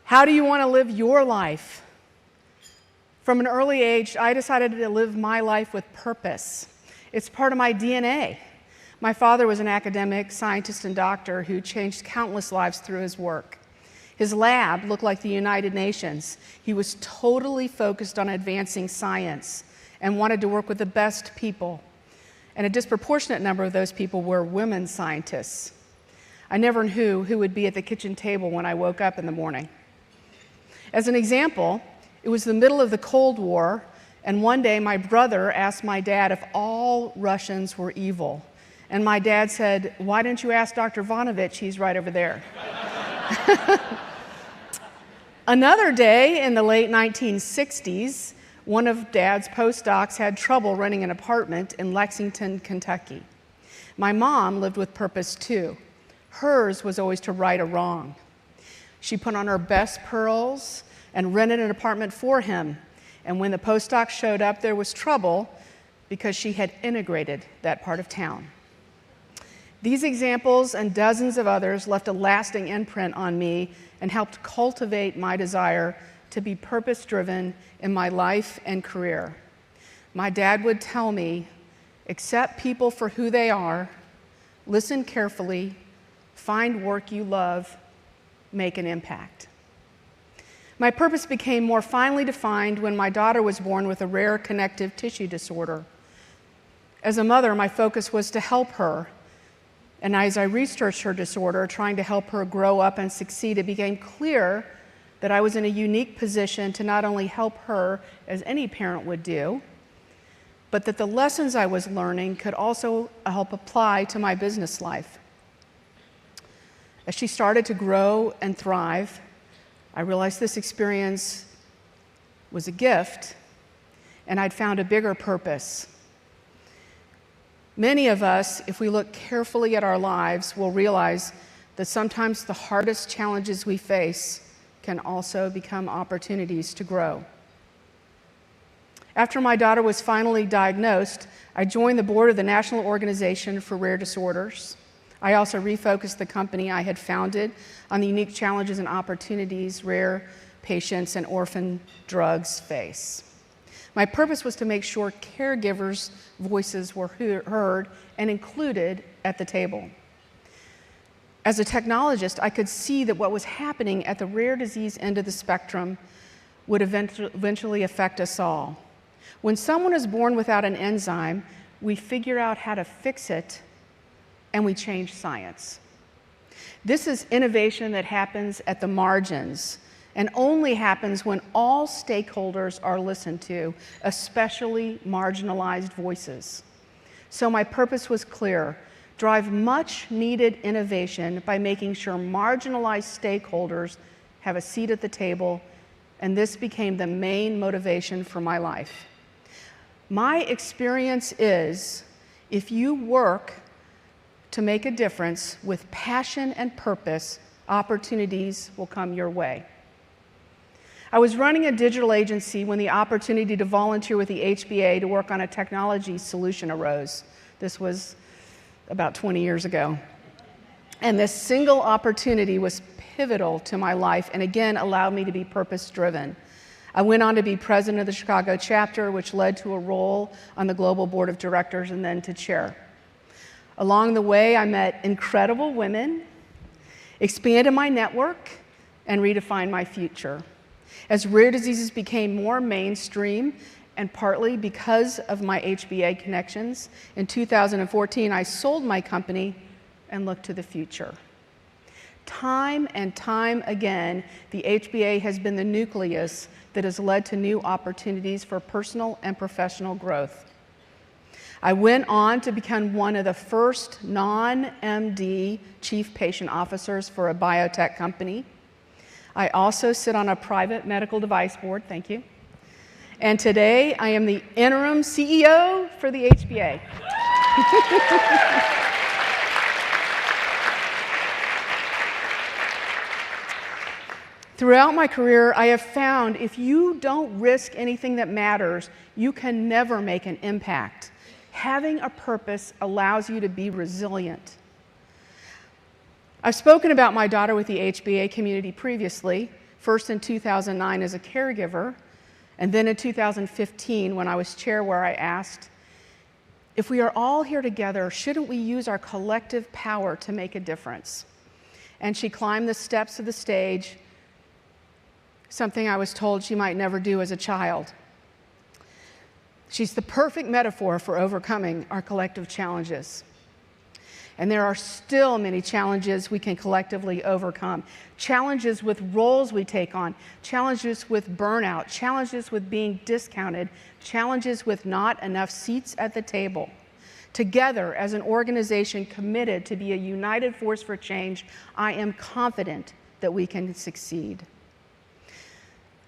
How do you want to live your life? From an early age, I decided to live my life with purpose. It's part of my DNA. My father was an academic, scientist, and doctor who changed countless lives through his work. His lab looked like the United Nations. He was totally focused on advancing science and wanted to work with the best people. And a disproportionate number of those people were women scientists. I never knew who would be at the kitchen table when I woke up in the morning. As an example, it was the middle of the Cold War, and one day my brother asked my dad if all Russians were evil. And my dad said, "Why didn't you ask Dr. Vonovich? He's right over there." Another day in the late 1960s, one of Dad's postdocs had trouble renting an apartment in Lexington, Kentucky. My mom lived with purpose too. Hers was always to right a wrong. She put on her best pearls and rented an apartment for him. And when the postdoc showed up, there was trouble because she had integrated that part of town. These examples and dozens of others left a lasting imprint on me and helped cultivate my desire to be purpose-driven in my life and career. My dad would tell me, accept people for who they are, listen carefully, find work you love, make an impact. My purpose became more finely defined when my daughter was born with a rare connective tissue disorder. As a mother, my focus was to help her. And as I researched her disorder, trying to help her grow up and succeed, it became clear that I was in a unique position to not only help her, as any parent would do, but that the lessons I was learning could also help apply to my business life. As she started to grow and thrive, I realized this experience was a gift, and I'd found a bigger purpose. Many of us, if we look carefully at our lives, will realize that sometimes the hardest challenges we face can also become opportunities to grow. After my daughter was finally diagnosed, I joined the board of the National Organization for Rare Disorders. I also refocused the company I had founded on the unique challenges and opportunities rare patients and orphan drugs face. My purpose was to make sure caregivers' voices were heard and included at the table. As a technologist, I could see that what was happening at the rare disease end of the spectrum would eventually affect us all. When someone is born without an enzyme, we figure out how to fix it, and we change science. This is innovation that happens at the margins and only happens when all stakeholders are listened to, especially marginalized voices. So my purpose was clear: drive much needed innovation by making sure marginalized stakeholders have a seat at the table, and this became the main motivation for my life. My experience is, if you work to make a difference with passion and purpose, opportunities will come your way. I was running a digital agency when the opportunity to volunteer with the HBA to work on a technology solution arose. This was about 20 years ago. And this single opportunity was pivotal to my life and again allowed me to be purpose-driven. I went on to be president of the Chicago chapter, which led to a role on the global board of directors and then to chair. Along the way, I met incredible women, expanded my network, and redefined my future. As rare diseases became more mainstream, and partly because of my HBA connections, in 2014, I sold my company and looked to the future. Time and time again, the HBA has been the nucleus that has led to new opportunities for personal and professional growth. I went on to become one of the first non-MD chief patient officers for a biotech company. I also sit on a private medical device board, thank you. And today I am the interim CEO for the HBA. Throughout my career, I have found if you don't risk anything that matters, you can never make an impact. Having a purpose allows you to be resilient. I've spoken about my daughter with the HBA community previously. first in 2009 as a caregiver, and then in 2015 when I was chair, where I asked, if we are all here together, shouldn't we use our collective power to make a difference? And she climbed the steps of the stage, something I was told she might never do as a child. She's the perfect metaphor for overcoming our collective challenges. And there are still many challenges we can collectively overcome. Challenges with roles we take on, challenges with burnout, challenges with being discounted, challenges with not enough seats at the table. Together, as an organization committed to be a united force for change, I am confident that we can succeed.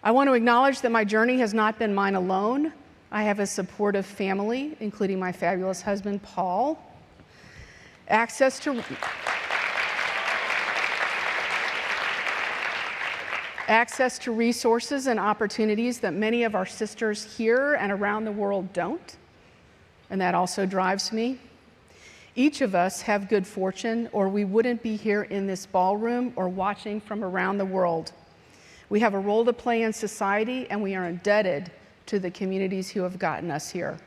I want to acknowledge that my journey has not been mine alone. I have a supportive family, including my fabulous husband, Paul. Access to resources and opportunities that many of our sisters here and around the world don't, and that also drives me. Each of us have good fortune, or we wouldn't be here in this ballroom or watching from around the world. We have a role to play in society, and we are indebted to the communities who have gotten us here.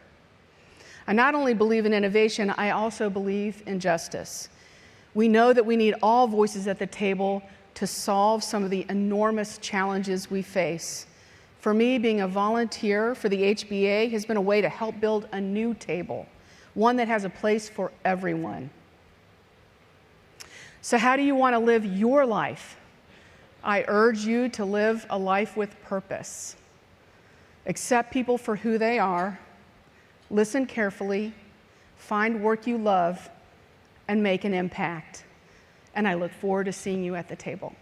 I not only believe in innovation, I also believe in justice. We know that we need all voices at the table to solve some of the enormous challenges we face. For me, being a volunteer for the HBA has been a way to help build a new table, one that has a place for everyone. So how do you want to live your life? I urge you to live a life with purpose. Accept people for who they are, listen carefully, find work you love, and make an impact. And I look forward to seeing you at the table.